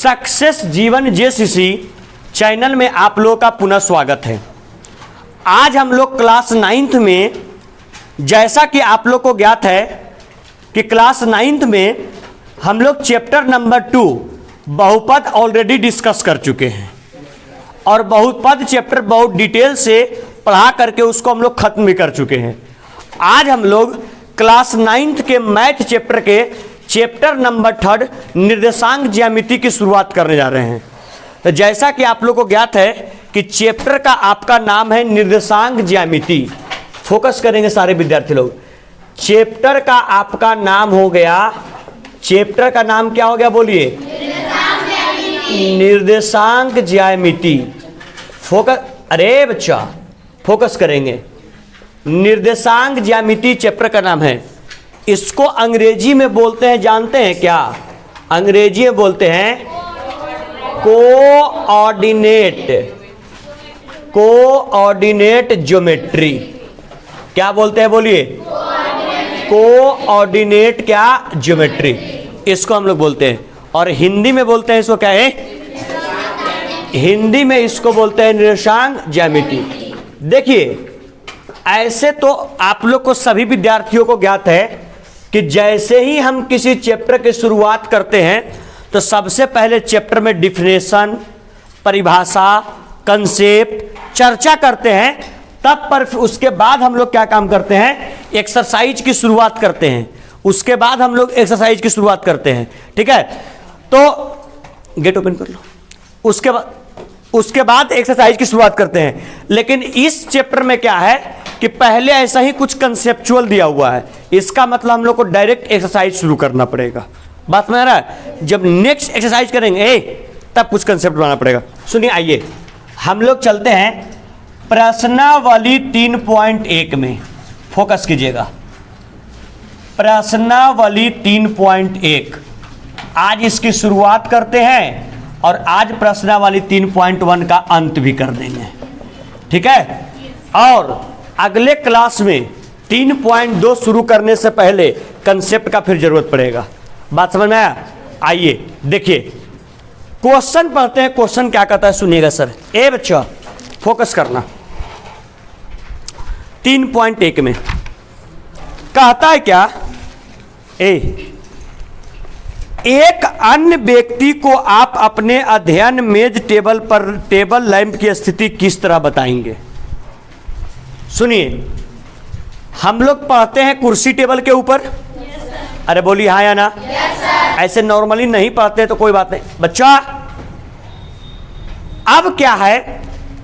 Success जीवन JCC channel में आप लोगों का पुनः स्वागत है। आज हम लोग क्लास 9th में, जैसा कि आप लोग को ज्ञात है कि क्लास 9th में हम लोग चैप्टर नंबर 2 बहुपद ऑलरेडी डिस्कस कर चुके हैं और बहुपद चैप्टर बहुत डिटेल से पढ़ा करके उसको हम लोग खत्म भी कर चुके हैं। आज हम लोग क्लास 9th के मैथ चैप्टर के चैप्टर नंबर 3 निर्देशांक ज्यामिति की शुरुआत करने जा रहे हैं। तो जैसा कि आप लोग को ज्ञात है कि चैप्टर का आपका नाम है निर्देशांक ज्यामिति। फोकस करेंगे सारे विद्यार्थी लोग। चैप्टर का आपका नाम हो गया, चैप्टर का नाम क्या हो गया बोलिए? निर्देशांक ज्यामिति। फोकस, अरे बच्चा फोकस करेंगे। निर्देशांक ज्यामिति चैप्टर का नाम है। इसको अंग्रेजी में बोलते हैं, जानते हैं क्या? अंग्रेजी में बोलते हैं कोऑर्डिनेट ज्योमेट्री। क्या बोलते हैं बोलिए? कोऑर्डिनेट क्या? ज्योमेट्री, इसको हम लोग बोलते हैं। और हिंदी में बोलते हैं इसको क्या है? हिंदी में इसको बोलते हैं निर्देशांक ज्यामिति। देखिए, ऐसे तो आप लोग को सभी विद्यार्थियों को ज्ञात है कि जैसे ही हम किसी चैप्टर की शुरुआत करते हैं तो सबसे पहले चैप्टर में डिफिनेशन, परिभाषा, कंसेप्ट, चर्चा करते हैं। तब पर उसके बाद हम लोग क्या काम करते हैं? एक्सरसाइज की शुरुआत करते हैं। उसके बाद हम लोग एक्सरसाइज की शुरुआत करते हैं। ठीक है, तो गेट ओपन कर लो। उसके बाद एक्सरसाइज की शुरुआत करते हैं। लेकिन इस चैप्टर में क्या है कि पहले ऐसा ही कुछ कंसेप्चुअल दिया हुआ है। इसका मतलब हम लोग को डायरेक्ट एक्सरसाइज शुरू करना पड़ेगा। बात समझ रहा है? जब नेक्स्ट एक्सरसाइज करेंगे तब कुछ कंसेप्ट बनाना पड़ेगा। सुनिए, आइए हम लोग चलते हैं प्रश्नावली 3.1 में। फोकस कीजिएगा। प्रश्नावली 3.1 आज इसकी शुरुआत करते हैं और आज प्रश्नावली 3.1 का अंत भी कर देंगे। ठीक है, और अगले क्लास में 3.2 शुरू करने से पहले कंसेप्ट का फिर जरूरत पड़ेगा। बात समझ में आया? आइए देखिए, क्वेश्चन पढ़ते हैं। क्वेश्चन क्या कहता है सुनिएगा सर। ए बच्चा फोकस करना। 3.1 में कहता है क्या? एक अन्य व्यक्ति को आप अपने अध्ययन मेज टेबल पर टेबल लैंप की स्थिति किस तरह बताएंगे? सुनिए, हम लोग पढ़ते हैं कुर्सी टेबल के ऊपर। अरे बोलिए हाँ या ना? ऐसे नॉर्मली नहीं पढ़ते तो कोई बात नहीं बच्चा। अब क्या है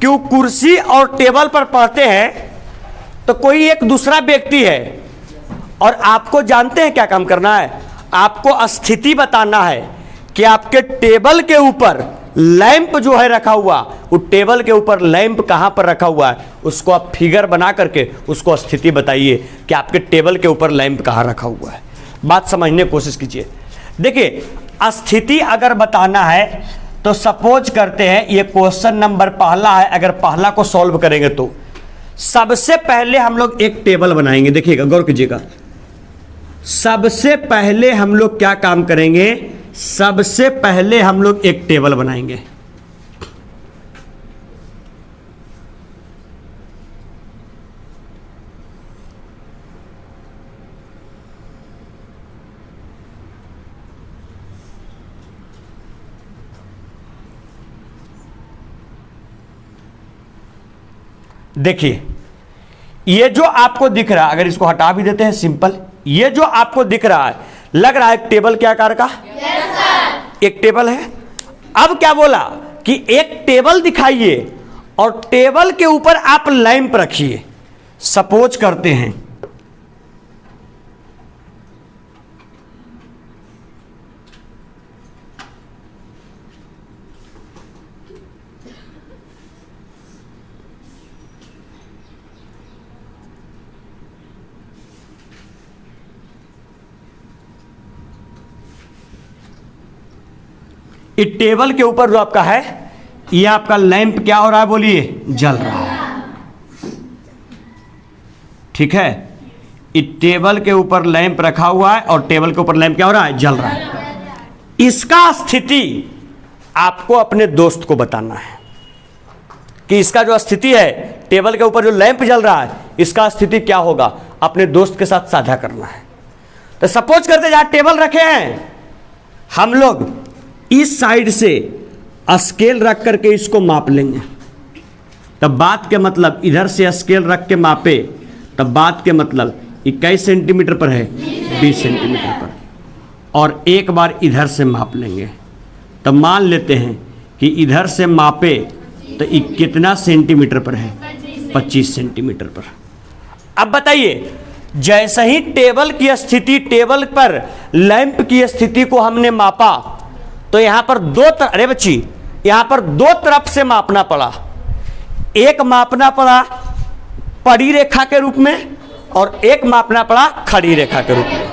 कि वो कुर्सी और टेबल पर पढ़ते हैं तो कोई एक दूसरा व्यक्ति है और आपको जानते हैं क्या काम करना है? आपको स्थिति बताना है कि आपके टेबल के ऊपर लैंप जो है रखा हुआ, वो टेबल के ऊपर लैंप कहां पर रखा हुआ है, उसको आप फिगर बना करके उसको स्थिति बताइए कि आपके टेबल के ऊपर लैंप कहां रखा हुआ है। बात समझने की कोशिश कीजिए। देखिए, स्थिति अगर बताना है तो सपोज करते हैं ये क्वेश्चन नंबर पहला है। अगर पहला को सॉल्व करेंगे तो सबसे पहले हम लोग एक टेबल बनाएंगे। देखिएगा, गौर कीजिएगा। सबसे पहले हम लोग क्या काम करेंगे? सबसे पहले हम लोग एक टेबल बनाएंगे। देखिए, ये जो आपको दिख रहा है, अगर इसको हटा भी देते हैं सिंपल, ये जो आपको दिख रहा है, लग रहा है टेबल क्या आकार का? एक टेबल है। अब क्या बोला कि एक टेबल दिखाइए और टेबल के ऊपर आप लैंप रखिए। सपोज करते हैं इस टेबल के ऊपर जो आपका है, ये आपका लैंप क्या हो रहा है बोलिए? जल रहा है। ठीक है, इस टेबल के ऊपर लैंप रखा हुआ है और टेबल के ऊपर लैंप क्या हो रहा है? जल रहा है। इसका स्थिति आपको अपने दोस्त को बताना है कि इसका जो स्थिति है, टेबल के ऊपर जो लैंप जल रहा है, इसका स्थिति क्या होगा, अपने दोस्त के साथ साझा करना है। तो सपोज करते जहां टेबल रखे हैं, हम लोग इस साइड से स्केल रख करके इसको माप लेंगे। तब बात के मतलब इधर से स्केल रख के मापे, तब बात के मतलब 21 सेंटीमीटर पर है, 20 सेंटीमीटर पर, और एक बार इधर से माप लेंगे। तब मान लेते हैं कि इधर से मापे तो कितना सेंटीमीटर पर है, 25 सेंटीमीटर पर। अब बताइए, जैसे ही टेबल की स्थिति, टेबल पर लैंप की स्थिति को हमने मापा, तो यहां पर अरे बच्ची, यहां पर दो तरफ से मापना पड़ा। एक मापना पड़ा पड़ी रेखा के रूप में और एक मापना पड़ा खड़ी रेखा के रूप में।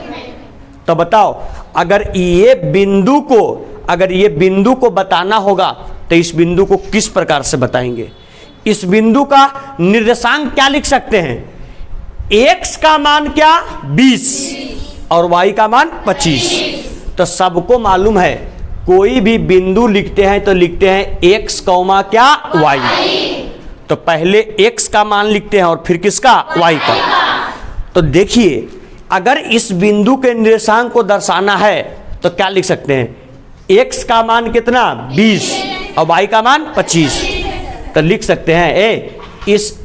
तो बताओ, अगर ये बिंदु को बताना होगा तो इस बिंदु को किस प्रकार से बताएंगे? इस बिंदु का निर्देशांक क्या लिख सकते हैं? x का मान क्या, 20, और y का मान 25। तो सबको मालूम है, कोई भी बिंदु लिखते हैं तो लिखते हैं x, क्या, y। तो पहले x का मान लिखते हैं और फिर किसका, y का। तो देखिए, अगर इस बिंदु के निर्देशांक को दर्शाना है तो क्या लिख सकते हैं? x का मान कितना, 20, और y का मान 25। तो लिख सकते हैं इस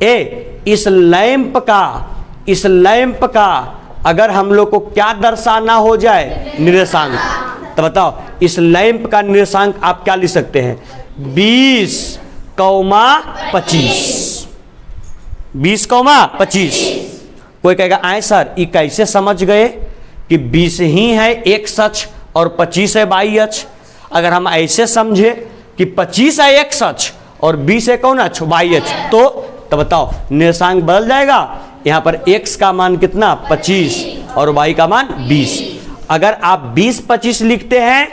लैंप का अगर हम लोग को क्या दर्शाना हो जाए, निर्देशांक, तो बताओ इस लैंप का निर्देशांक आप क्या लिख सकते हैं? 20, 25। कोई कहेगा आए सर, ये कैसे समझ गए कि 20 ही है x अक्ष और 25 है y अक्ष? अगर हम ऐसे समझे कि 25 है x अक्ष और 20 है कौन अक्ष, y अक्ष, तो बताओ निर्देशांक बदल जाएगा। यहाँ पर x का मान कितना, 25, और y का मान 20। अगर आप 20-25 लिखते हैं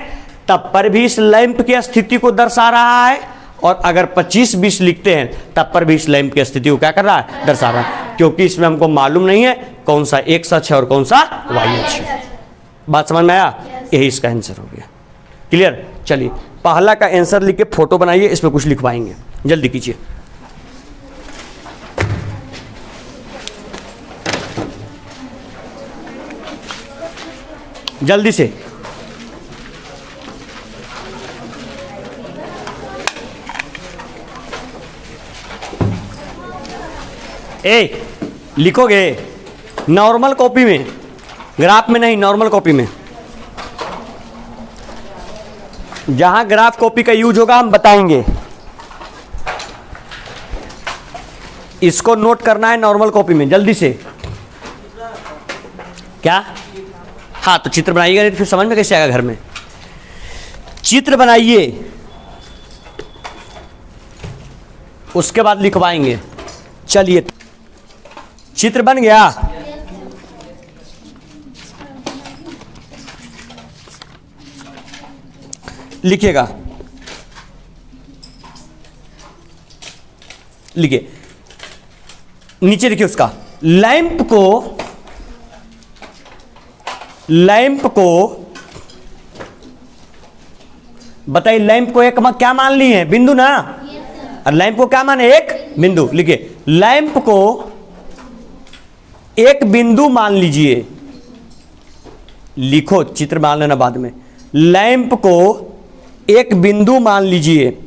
तब पर भी इस लैंप की स्थिति को दर्शा रहा है, और अगर 25-20 लिखते हैं तब पर भी इस लैंप की स्थिति को क्या कर रहा है, दर्शा रहा है, क्योंकि इसमें हमको मालूम नहीं है कौन सा x अक्ष है और कौन सा y अक्ष है। बात समझ में आया? यही इसका आंसर हो गया। क्लियर? चलिए, पहला का आंसर लिख के फोटो बनाइए, इसमें कुछ लिखवाएंगे, जल्दी कीजिए। जल्दी से। लिखोगे नॉर्मल कॉपी में, ग्राफ में नहीं, नॉर्मल कॉपी में। जहां ग्राफ कॉपी का यूज होगा हम बताएंगे। इसको नोट करना है नॉर्मल कॉपी में, जल्दी से। क्या? हाँ, तो चित्र बनाइएगा, नहीं तो फिर समझ में कैसे आएगा घर में। चित्र बनाइए, उसके बाद लिखवाएंगे। चलिए, चित्र बन गया। लिखिएगा, लिखिए, नीचे लिखिए उसका। लैंप को बताइए, लैंप को एक क्या मान ली है, बिंदु ना, और लैंप को क्या मान है, एक बिंदु। लिखिए, लैंप को एक बिंदु मान लीजिए। लिखो, चित्र मान लेना बाद में। लैंप को एक बिंदु मान लीजिए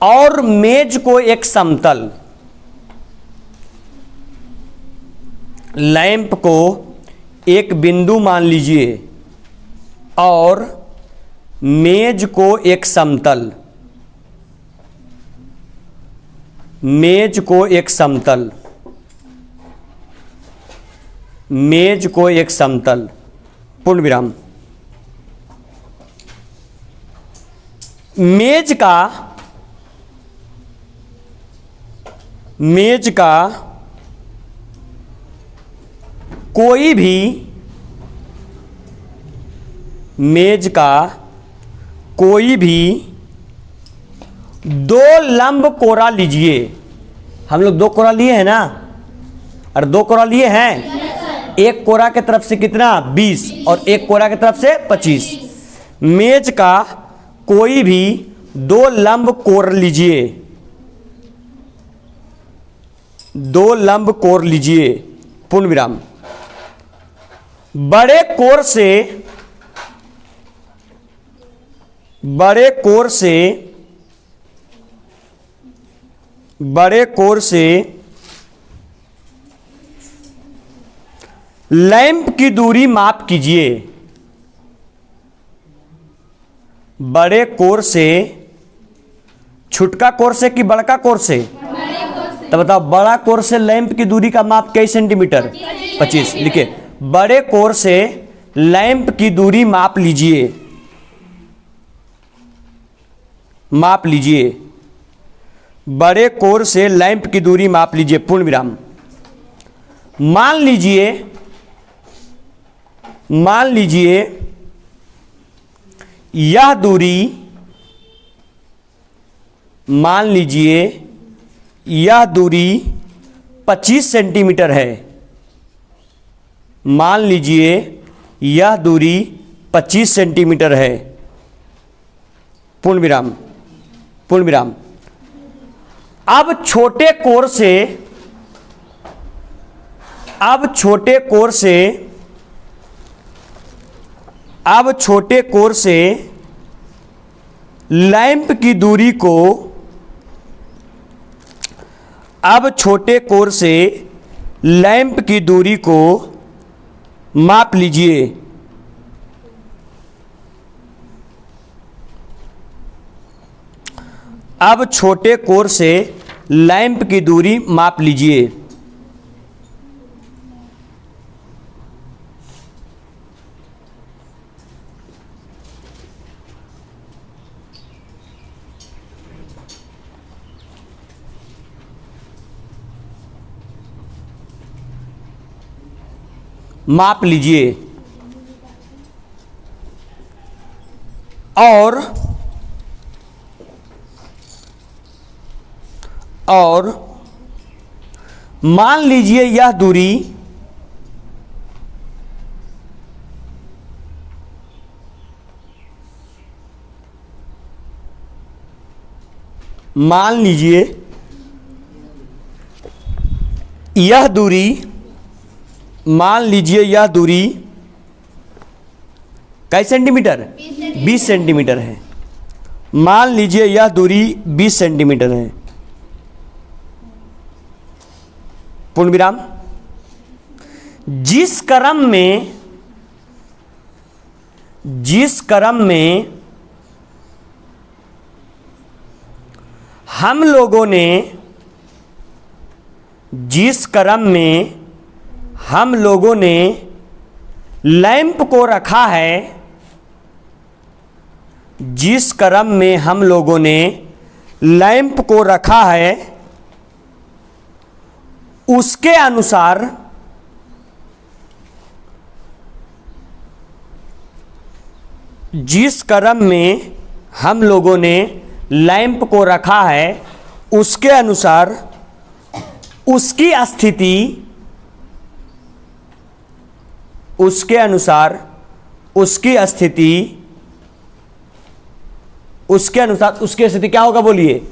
और मेज को एक समतल। लैंप को एक बिंदु मान लीजिए और मेज को एक समतल। मेज को एक समतल। मेज को एक समतल, पूर्ण विराम। मेज का कोई भी, मेज का कोई भी दो लंब कोरा लीजिए। हम लोग दो कोरा लिए हैं ना, और दो कोरा लिए हैं। एक कोरा के तरफ से कितना 20 और एक कोरा के तरफ से 25। मेज का कोई भी दो लंब कोर लीजिए, दो लंब कोर लीजिए, पूर्ण विराम। बड़े कोर से लैंप की दूरी माप कीजिए। बड़े कोर से, छुटका कोर से कि बड़का कोर से? तो बताओ, बड़ा कोर से लैंप की दूरी का माप कई सेंटीमीटर? 25। लिखिए, बड़े कोर से लैंप की दूरी माप लीजिए, माप लीजिए। बड़े कोर से लैंप की दूरी माप लीजिए, पूर्ण विराम। मान लीजिए यह दूरी, मान लीजिए यह दूरी 25 सेंटीमीटर है। मान लीजिए यह दूरी 25 सेंटीमीटर है, पूर्ण विराम, पूर्ण विराम। अब छोटे कोर से लैंप की दूरी को, अब छोटे कोर से लैंप की दूरी को माप लीजिए। अब छोटे कोर से लैंप की दूरी माप लीजिए। माप लीजिए और मान लीजिए यह दूरी कई सेंटीमीटर? 20 सेंटीमीटर है। मान लीजिए यह दूरी 20 सेंटीमीटर है, पूर्ण विराम। जिस क्रम में हम लोगों ने लैंप को रखा है, जिस क्रम में हम लोगों ने लैंप को रखा है, उसके अनुसार जिस क्रम में हम लोगों ने लैंप को रखा है, उसके अनुसार उसकी स्थिति क्या होगा बोलिए?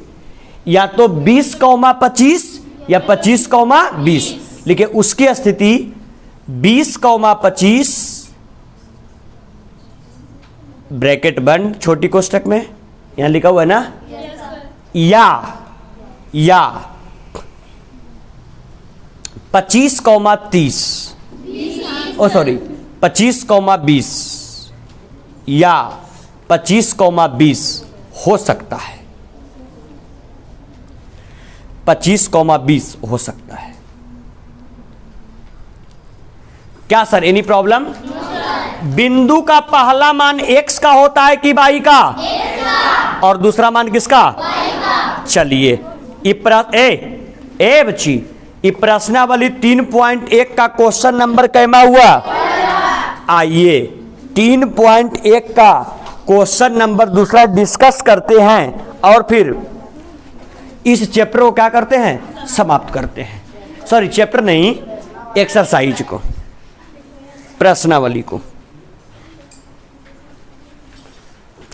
या तो 20,25 या 25,20। लिखिए, उसकी स्थिति 20,25 ब्रैकेट बंद छोटी कोष्टक में, यहां लिखा हुआ है ना? या 25,30 25,20 या 25,20 हो सकता है, 25,20 हो सकता है। क्या सर, एनी प्रॉब्लम? बिंदु का पहला मान x का होता है कि y का? और दूसरा मान किसका? चलिए, बच्ची, प्रश्नावली 3.1 का क्वेश्चन नंबर कैमा हुआ? आइए 3.1 का क्वेश्चन नंबर दूसरा डिस्कस करते हैं और फिर इस चैप्टर को क्या करते हैं? समाप्त करते हैं। सॉरी, चैप्टर नहीं, एक्सरसाइज को। प्रश्नावली को।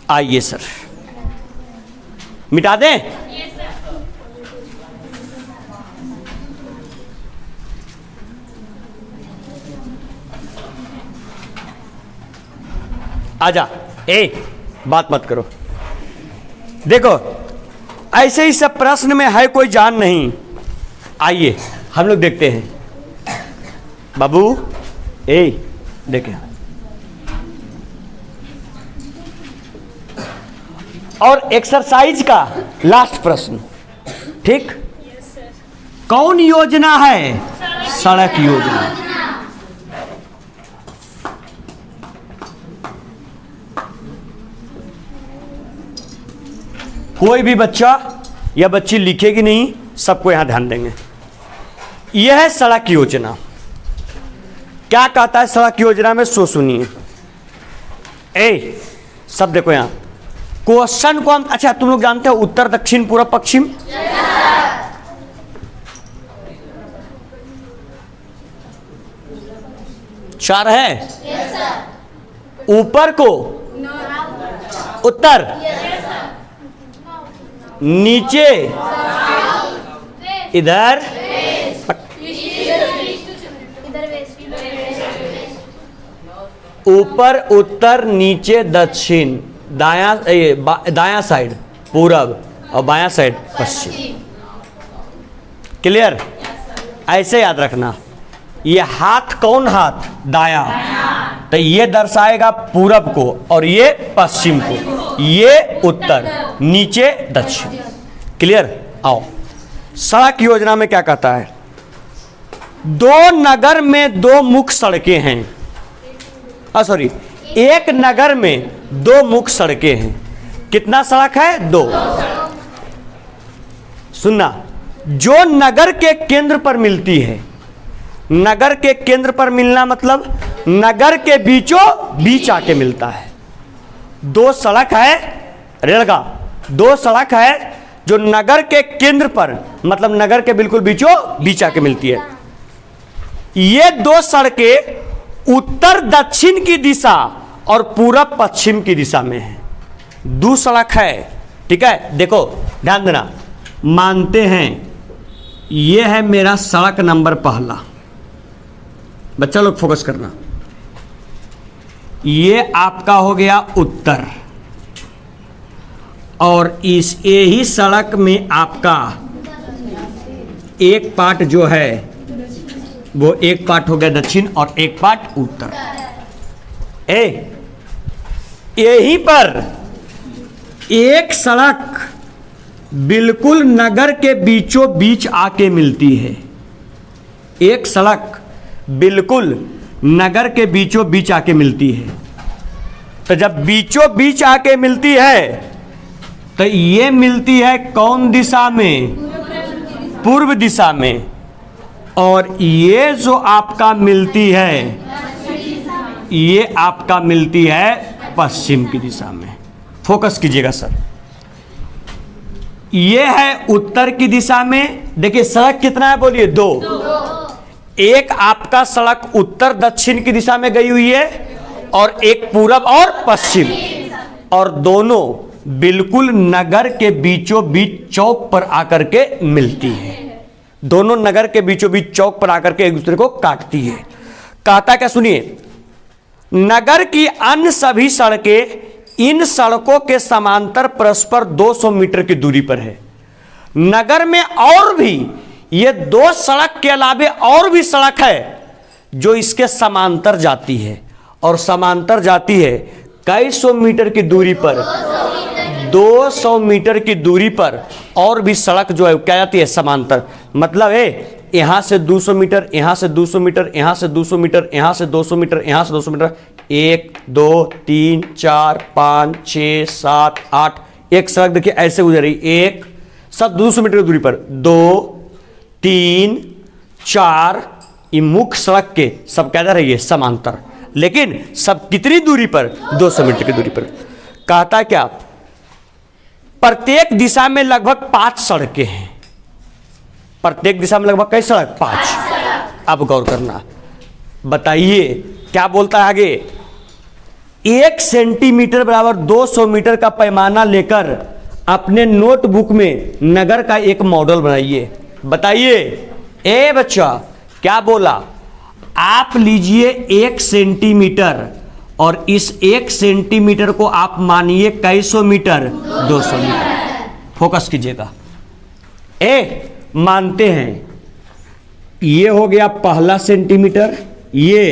आइए सर, मिटा दें। आजा, बात मत करो। देखो, ऐसे ही सब प्रश्न में है कोई जान नहीं। आइए हम लोग देखते हैं। बाबू देखें, और एक्सरसाइज का लास्ट प्रश्न, ठीक। कौन योजना है? सड़क योजना। कोई भी बच्चा या बच्ची लिखेगी नहीं, सबको यहां ध्यान देंगे। यह है सड़क योजना। क्या कहता है सड़क योजना में, सो सुनिए। सब देखो यहां क्वेश्चन को हम, अच्छा तुम लोग जानते हो उत्तर दक्षिण पूर्व पश्चिम? चार है। ऊपर को उत्तर, नीचे इधर, ऊपर उत्तर, नीचे दक्षिण, दायां साइड पूरब और बायां साइड पश्चिम। क्लियर? ऐसे याद रखना। ये हाथ कौन हाथ? दायां। तो ये दर्शाएगा पूरब को और ये पश्चिम को, ये उत्तर, नीचे दक्षिण। क्लियर? आओ, सड़क योजना में क्या कहता है? दो नगर में दो मुख्य सड़कें हैं। सॉरी, एक नगर में दो मुख्य सड़कें हैं। कितना सड़क है? दो। सुनना, जो नगर के केंद्र पर मिलती है, नगर के केंद्र पर मिलना मतलब नगर के बीचों बीच आके मिलता है। दो सड़क है, रेलगा, दो सड़क है जो नगर के केंद्र पर मतलब नगर के बिल्कुल बीचों बीच आके मिलती है। ये दो सड़कें उत्तर दक्षिण की दिशा और पूरब पश्चिम की दिशा में है। दो सड़क है, ठीक है। देखो ध्यान देना, मानते हैं ये है मेरा सड़क नंबर पहला। बच्चा लोग फोकस करना। ये आपका हो गया उत्तर, और इस यही सड़क में आपका एक पार्ट जो है वो एक पार्ट हो गया दक्षिण और एक पार्ट उत्तर। यहीं पर एक सड़क बिल्कुल नगर के बीचों बीच आके मिलती है। एक सड़क बिल्कुल नगर के बीचों बीच आके मिलती है। तो जब बीचों बीच आके मिलती है तो ये मिलती है कौन दिशा में? पूर्व दिशा में। और ये जो आपका मिलती है, ये आपका मिलती है पश्चिम की दिशा में। फोकस कीजिएगा सर। ये है उत्तर की दिशा में। देखिए सड़क कितना है बोलिए? दो। एक आपका सड़क उत्तर दक्षिण की दिशा में गई हुई है और एक पूरब और पश्चिम, और दोनों बिल्कुल नगर के बीचों बीच चौक पर आकर के मिलती है। दोनों नगर के बीचों बीच चौक पर आकर के एक दूसरे को काटती है। कहता क्या सुनिए, नगर की अन्य सभी सड़कें इन सड़कों के समांतर परस्पर 200 मीटर की दूरी पर है। नगर में और भी ये दो सड़क के अलावे और भी सड़क है जो इसके समांतर जाती है, और समांतर जाती है कई सौ मीटर की दूरी पर, 200 मीटर की दूरी पर और भी सड़क जो है क्या जाती है? समांतर। मतलब है यहां से 200 मीटर, यहां से 200 मीटर, यहां से 200 मीटर, यहां से 200 मीटर, यहां से 200 मीटर, 1 2 3 4 5 6 7 8। एक सड़क देखिए ऐसे गुजर रही, एक सब 200 मीटर की दूरी पर, 2 3 4, ये मुख्य सड़क के सब क्या जा रही है? समांतर। लेकिन सब कितनी दूरी पर? 200 मीटर की दूरी पर। कहता क्या, प्रत्येक दिशा में लगभग 5 सड़कें हैं। प्रत्येक दिशा में लगभग कई सड़क? 5। अब गौर करना, बताइए क्या बोलता है आगे, 1 सेंटीमीटर बराबर 200 मीटर का पैमाना लेकर अपने नोटबुक में नगर का एक मॉडल बनाइए। बताइए ए बच्चा, क्या बोला, आप लीजिए 1 सेंटीमीटर और इस 1 सेंटीमीटर को आप मानिए कई सौ मीटर, 200 मीटर। फोकस कीजिएगा। ए मानते हैं, ये हो गया पहला सेंटीमीटर, ये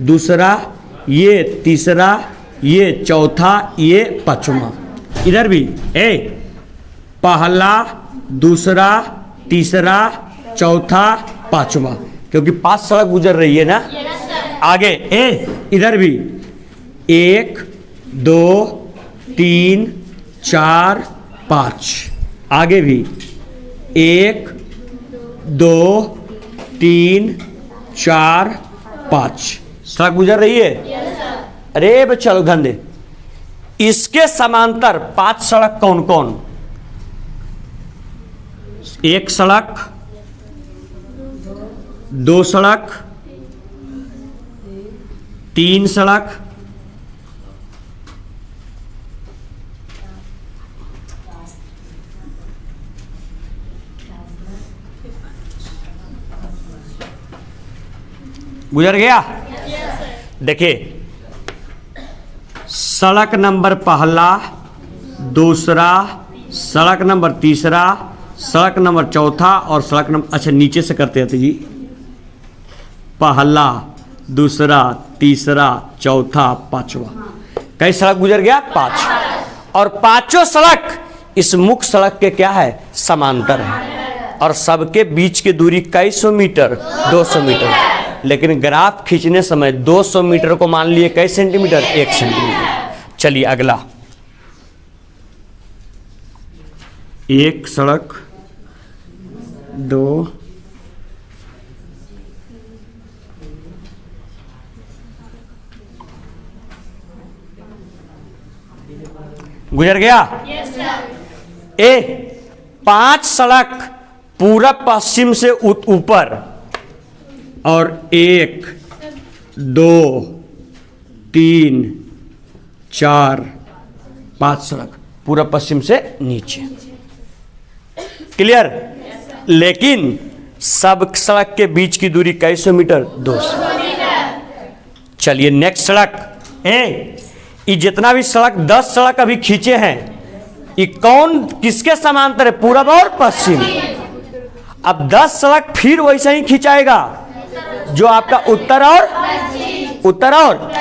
दूसरा, ये तीसरा, ये चौथा, ये पांचवा। इधर भी ए पहला, दूसरा, तीसरा, चौथा, पांचवा, क्योंकि 5 सड़क गुजर रही है ना। आगे ए इधर भी 1 2 3 4 5, आगे भी 1 2 3 4 5 सड़क गुजर रही है। अरे बच्चा लोग ध्यान दे, इसके समांतर 5 सड़क कौन कौन, 1 सड़क, 2 सड़क, 3 सड़क, 5 गुजर गया। देखिए सड़क नंबर पहला, दूसरा, सड़क नंबर तीसरा, सड़क नंबर चौथा और सड़क नंबर, अच्छा नीचे से करते हैं जी, पहला, दूसरा, तीसरा, चौथा, पांचवा। कई सड़क गुजर गया, 5। और पांचों सड़क इस मुख्य सड़क के क्या है, समांतर है, और सबके बीच की दूरी कई सौ मीटर, 200 मीटर। लेकिन ग्राफ खींचने समय 200 मीटर को मान लिए कई सेंटीमीटर, 1 सेंटीमीटर। चलिए अगला, 1 सड़क, 2 गुजर गया। ए 5 सड़क पूरब पश्चिम से ऊपर, और 1 2 3 4 5 सड़क पूरब पश्चिम से नीचे। क्लियर? लेकिन सब सड़क के बीच की दूरी कई सौ मीटर, 200। चलिए नेक्स्ट सड़क। ये जितना भी सड़क 10 सड़क अभी खींचे हैं, ये कौन किसके समांतर है, पूरब और पश्चिम। अब 10 सड़क फिर वैसे ही खिंचाएगा जो आपका उत्तर और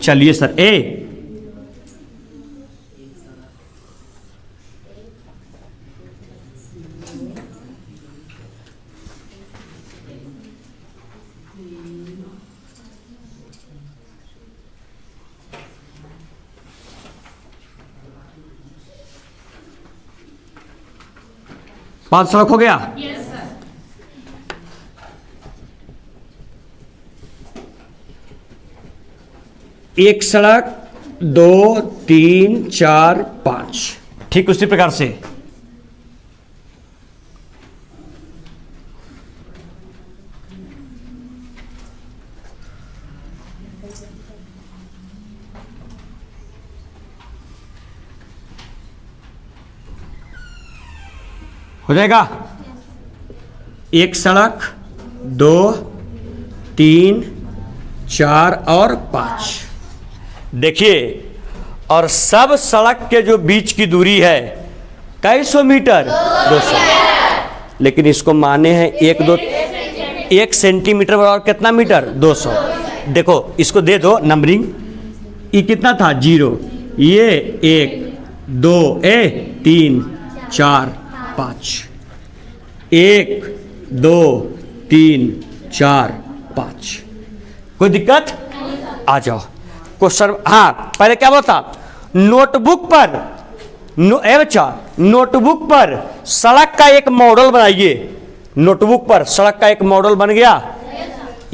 चलिए सर ए पांच सड़क हो गया। एक सड़क, 2 3 4 5, ठीक उसी प्रकार से हो जाएगा। एक सड़क, 2 3 4 और 5। देखिए, और सब सड़क के जो बीच की दूरी है कई सौ मीटर, 200। लेकिन इसको माने हैं 1 सेंटीमीटर और कितना मीटर, 200। देखो इसको दे दो नंबरिंग, ये कितना था, 0, ये 1 2 3 4 5, 1 2 3 4 5। कोई दिक्कत? आ जाओ क्वेश्चन। हाँ पहले क्या बोलता, नोटबुक पर बच्चा नोटबुक पर सड़क का एक मॉडल बनाइए। नोटबुक पर सड़क का एक मॉडल बन गया।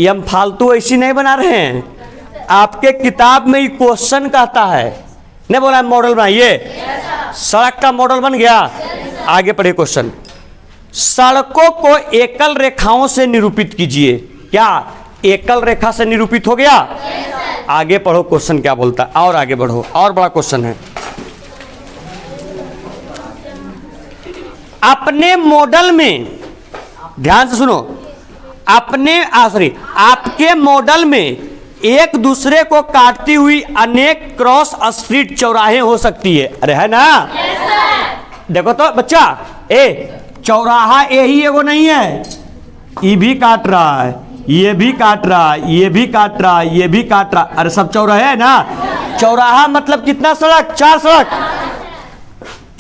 ये हम फालतू ऐसी नहीं बना रहे हैं, आपके किताब में ये क्वेश्चन कहता है, नहीं बोला मॉडल बनाइए। सड़क का मॉडल बन गया। आगे पढ़े क्वेश्चन। सड़कों को एकल रेखाओं से निरूपित कीजिए। क्या एकल रेखा से निरूपित हो गया। आगे पढ़ो क्वेश्चन क्या बोलता है, और आगे बढ़ो, और बड़ा क्वेश्चन है। अपने मॉडल में, ध्यान से सुनो, आपके मॉडल में एक दूसरे को काटती हुई अनेक क्रॉस स्ट्रीट चौराहे हो सकती है। अरे है ना? देखो तो बच्चा, चौराहा यही एगो नहीं है, ये भी काट रहा है, ये भी काट रहा है, ये भी काट रहा है, ये भी काट रहा है। अरे सब चौराहे है ना? चौराहा मतलब कितना सड़क? 4 सड़क,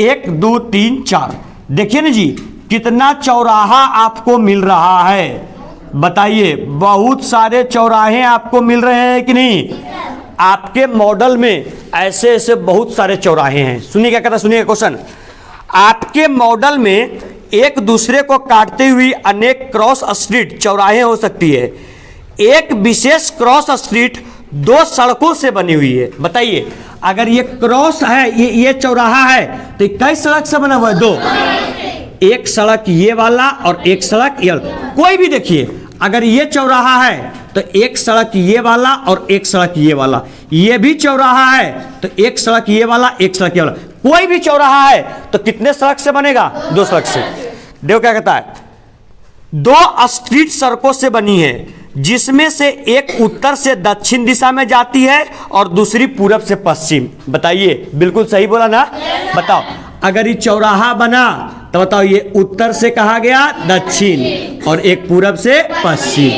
1 2 3 4। देखिए ना जी, कितना चौराहा आपको मिल रहा है, बताइए। बहुत सारे चौराहे आपको मिल रहे हैं कि नहीं? आपके मॉडल में ऐसे ऐसे बहुत सारे चौराहे हैं। सुनिए क्या कहता, सुनिए क्वेश्चन। आपके मॉडल में एक दूसरे को काटते हुए अनेक क्रॉस स्ट्रीट चौराहे हो सकती है। एक विशेष क्रॉस स्ट्रीट 2 सड़कों से बनी हुई है। बताइए, अगर ये क्रॉस है, ये चौराहा है, तो कई सड़क से बना हुआ है? 2। एक सड़क ये वाला और एक सड़क ये वाला। कोई भी देखिए, अगर ये चौराहा है तो एक सड़क ये वाला और एक सड़क ये वाला। ये भी चौराहा है तो एक सड़क ये वाला, एक सड़क ये वाला। कोई भी चौराहा है तो कितने सड़क से बनेगा? 2 सड़क से। देखो क्या कहता है, 2 स्ट्रीट सड़कों से बनी है, जिसमें से एक उत्तर से दक्षिण दिशा में जाती है और दूसरी पूरब से पश्चिम। बताइए, बिल्कुल सही बोला ना? बताओ, अगर ये चौराहा बना तो बताओ, ये उत्तर से कहा गया दक्षिण और एक पूरब से पश्चिम।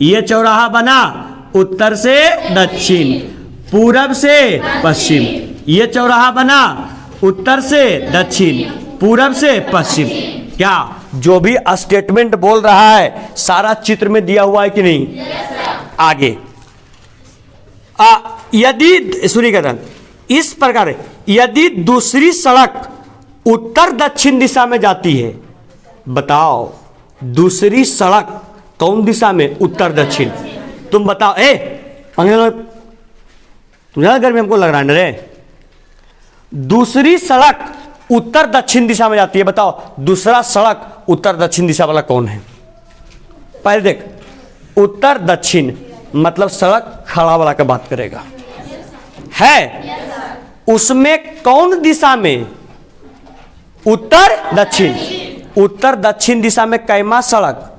ये चौराहा बना उत्तर से दक्षिण, पूरब से पश्चिम। ये चौराहा बना उत्तर से दक्षिण, पूरब से पश्चिम। क्या जो भी स्टेटमेंट बोल रहा है सारा चित्र में दिया हुआ है कि नहीं? आगे यदि, सुनिए कहता, इस प्रकार यदि दूसरी सड़क उत्तर दक्षिण दिशा में जाती है, बताओ दूसरी सड़क कौन दिशा में? उत्तर दक्षिण। तुम बताओ, तुम ज्यादा गर्मी हमको लग रहा है रे। दूसरी सड़क उत्तर दक्षिण दिशा में जाती है, बताओ दूसरा सड़क उत्तर दक्षिण दिशा वाला कौन है? पहले देख, उत्तर दक्षिण मतलब सड़क खड़ा वाला का बात करेगा, है उसमें कौन दिशा में? उत्तर दक्षिण। उत्तर दक्षिण दिशा में कैमा सड़क?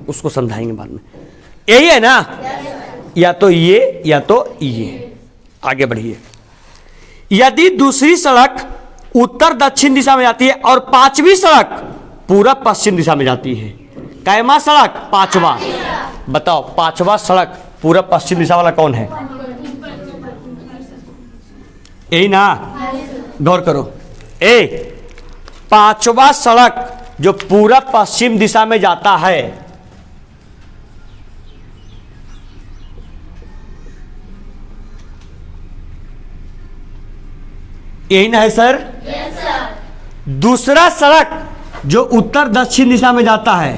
उसको समझाएंगे बाद में। यही है ना? या तो ये या तो ये। आगे बढ़िए। यदि दूसरी सड़क उत्तर दक्षिण दिशा में जाती है और 5वीं सड़क पूरब पश्चिम दिशा में जाती है, कैमा सड़क? 5वां। बताओ 5वां सड़क पूरब पश्चिम दिशा वाला कौन है? यही ना? गौर करो, 5वां सड़क जो पूरब पश्चिम दिशा में जाता है, यही ना है सर? Yes sir. दूसरा सड़क जो उत्तर दक्षिण दिशा में जाता है,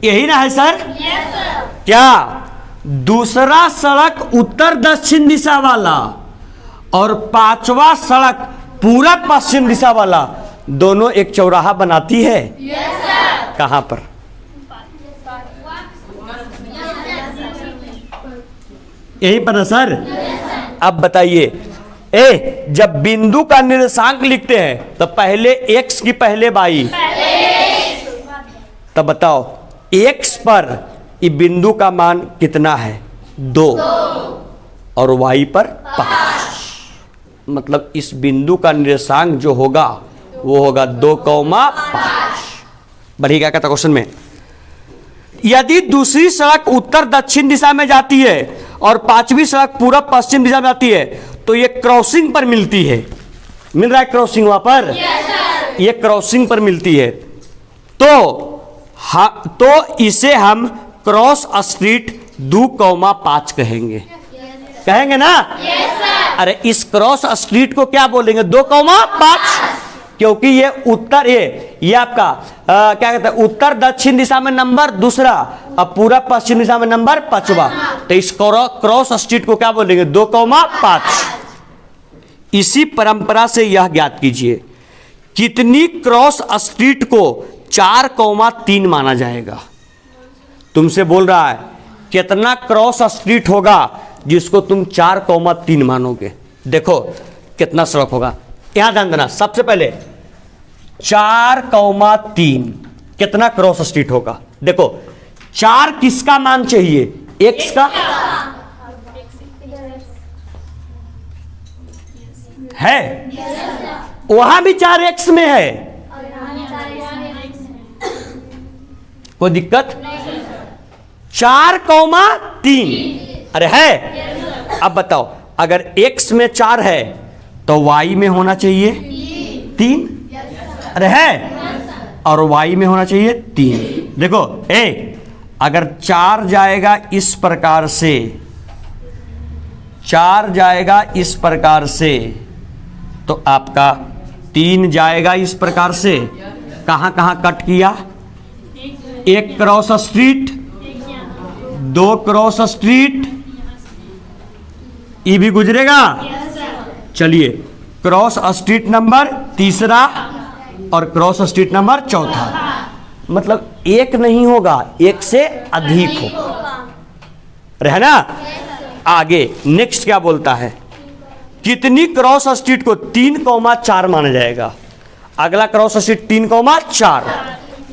यही ना है सर? Yes sir. क्या दूसरा सड़क उत्तर दक्षिण दिशा वाला और 5वां सड़क पूरब पश्चिम दिशा वाला दोनों एक चौराहा बनाती है? Yes sir. कहां पर? यहीं पर ना सर? अब बताइए, जब बिंदु का निर्देशांक लिखते हैं तो पहले x की पहले y, तब बताओ x पर ये बिंदु का मान कितना है? 2 और y पर 5। मतलब इस बिंदु का निर्देशांक जो होगा वो होगा 2,5। बढ़िया क्या कहता क्वेश्चन में, यदि दूसरी सड़क उत्तर दक्षिण दिशा में जाती है और 5वीं सड़क पूरब पश्चिम दिशा में जाती है तो ये क्रॉसिंग पर मिलती है। मिल रहा है क्रॉसिंग वहां पर? yes, ये क्रॉसिंग पर मिलती है तो इसे हम क्रॉस स्ट्रीट 2,5 कहेंगे। कहेंगे ना? yes, अरे इस क्रॉस स्ट्रीट को क्या बोलेंगे? 2,5, क्योंकि ये उत्तर, ये आपका क्या कहते हैं, उत्तर दक्षिण दिशा में नंबर दूसरा और पूरब पश्चिम दिशा में नंबर 5वां। तो इस क्रॉस स्ट्रीट को क्या बोलेंगे? 2,5। इसी परंपरा से यह ज्ञात कीजिए कितनी क्रॉस स्ट्रीट को 4,3 माना जाएगा। तुमसे बोल रहा है कितना क्रॉस स्ट्रीट होगा जिसको तुम 4,3 मानोगे। देखो कितना सड़क होगा, यहां ध्यान देना। सबसे पहले 4,3 कितना क्रॉस स्ट्रीट होगा। देखो 4 किसका मान चाहिए, x का है, वहां भी 4x में है, कोई दिक्कत। 4,3 अरे है। अब बताओ अगर x में 4 है तो y में होना चाहिए 3, अरे है, और y में होना चाहिए 3। देखो अगर 4 जाएगा इस प्रकार से, 4 जाएगा इस प्रकार से, तो आपका 3 जाएगा इस प्रकार से। कहां कहां कट किया, 1 क्रॉस स्ट्रीट, 2 क्रॉस स्ट्रीट, ये भी गुजरेगा। चलिए क्रॉस स्ट्रीट नंबर 3 और क्रॉस स्ट्रीट नंबर 4, मतलब 1 नहीं होगा, 1 से अधिक होगा, रहना। आगे नेक्स्ट क्या बोलता है, कितनी क्रॉस स्ट्रीट को 3,4 माना जाएगा। अगला क्रॉस स्ट्रीट 3,4,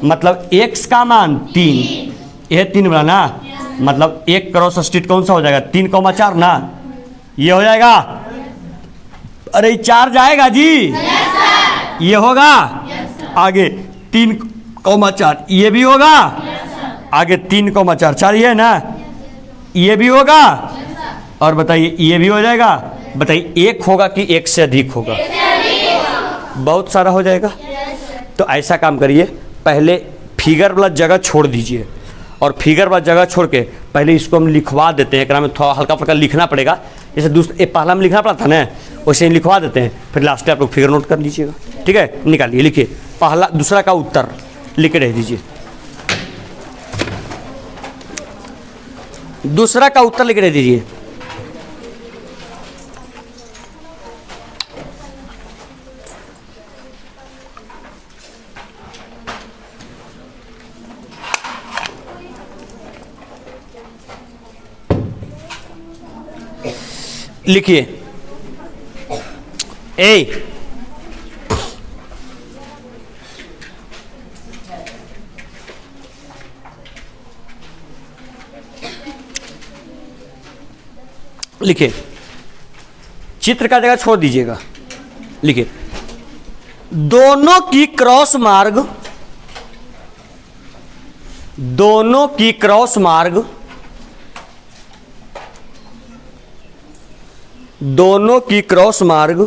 मतलब x का मान 3, यह 3 बना ना, मतलब 1 क्रॉस स्ट्रीट कौन सा हो जाएगा, 3,4 ना, ये हो जाएगा। अरे 4 जाएगा जी, ये होगा। आगे 3,4 ये भी होगा, आगे 3,4 4 ये है ना, ये भी होगा। और बताइए ये भी हो जाएगा। बताइए 1 होगा कि 1 से अधिक होगा, बहुत सारा हो जाएगा। तो ऐसा काम करिए, पहले फिगर वाला जगह छोड़ दीजिए, और फिगर वाला जगह छोड़ के पहले इसको हम लिखवा देते हैं। एकरा में थोड़ा हल्का फुल्का लिखना पड़ेगा, जैसे दूसरे पहला में लिखना पड़ा था ना, वैसे ही लिखवा देते हैं। फिर लास्ट में आप लोग फिगर नोट कर लीजिएगा, ठीक है। निकालिए, लिखिए पहला दूसरा का उत्तर लिख के रह दीजिए, दूसरा का उत्तर लिख के रह दीजिए। लिखिए लिखिए, चित्र का जगह छोड़ दीजिएगा। लिखिए दोनों की क्रॉस मार्ग, दोनों की क्रॉस मार्ग, दोनों की क्रॉस मार्ग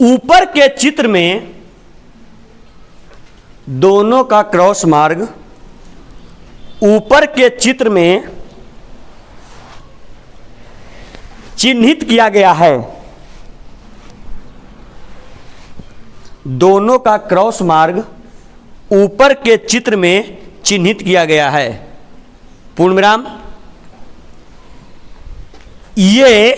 ऊपर के चित्र में, दोनों का क्रॉस मार्ग ऊपर के चित्र में चिन्हित किया गया है। दोनों का क्रॉस मार्ग ऊपर के चित्र में चिन्हित किया गया है। पूर्ण विराम। ये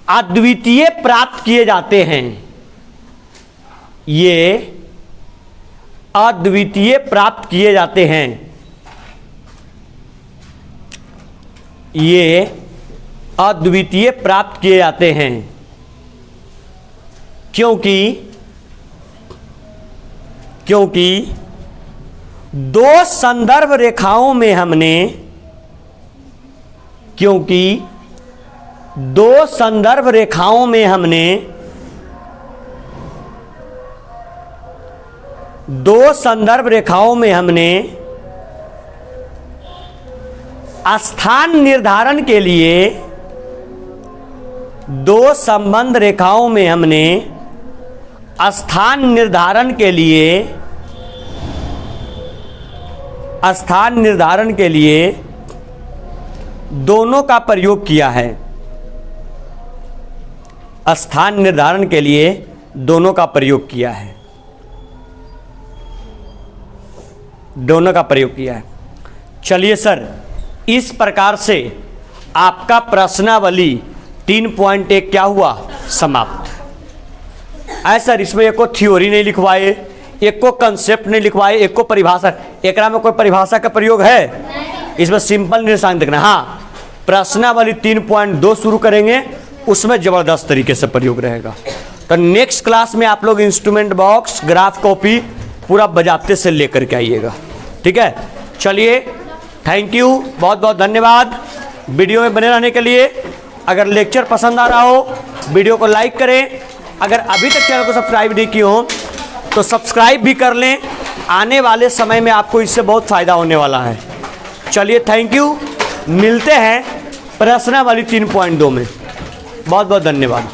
अद्वितीय प्राप्त किए जाते हैं। ये अद्वितीय प्राप्त किए जाते हैं। ये अद्वितीय प्राप्त किए जाते हैं क्योंकि दो संदर्भ रेखाओं में हमने दो संदर्भ रेखाओं में हमने स्थान निर्धारण के लिए, दो संबंध रेखाओं में हमने स्थान निर्धारण के लिए दोनों का प्रयोग किया है। स्थान निर्धारण के लिए दोनों का प्रयोग किया है, दोनों का प्रयोग किया है। चलिए सर, इस प्रकार से आपका प्रश्नावली 3.1 क्या हुआ, समाप्त। सर इसमें एक को थ्योरी नहीं लिखवाए, एक को कंसेप्ट नहीं लिखवाए, एक को परिभाषा, एकरा में कोई परिभाषा का प्रयोग है? इसमें सिंपल निर्देशांक देखना। हाँ, प्रश्नावली 3.2 शुरू करेंगे, उसमें जबरदस्त तरीके से प्रयोग रहेगा। तो नेक्स्ट क्लास में आप लोग इंस्ट्रूमेंट बॉक्स, ग्राफ कॉपी पूरा बजाते से लेकर के आइएगा, ठीक है। चलिए, थैंक यू, बहुत बहुत धन्यवाद वीडियो में बने रहने के लिए। अगर लेक्चर पसंद आ रहा हो वीडियो को लाइक करें, अगर अभी तक चैनल को सब्सक्राइब नहीं किए हो तो सब्सक्राइब भी कर लें, आने वाले समय में आपको इससे बहुत फ़ायदा होने वाला है। चलिए, थैंक यू, मिलते हैं प्रश्नावली 3.2 में। बहुत बहुत धन्यवाद।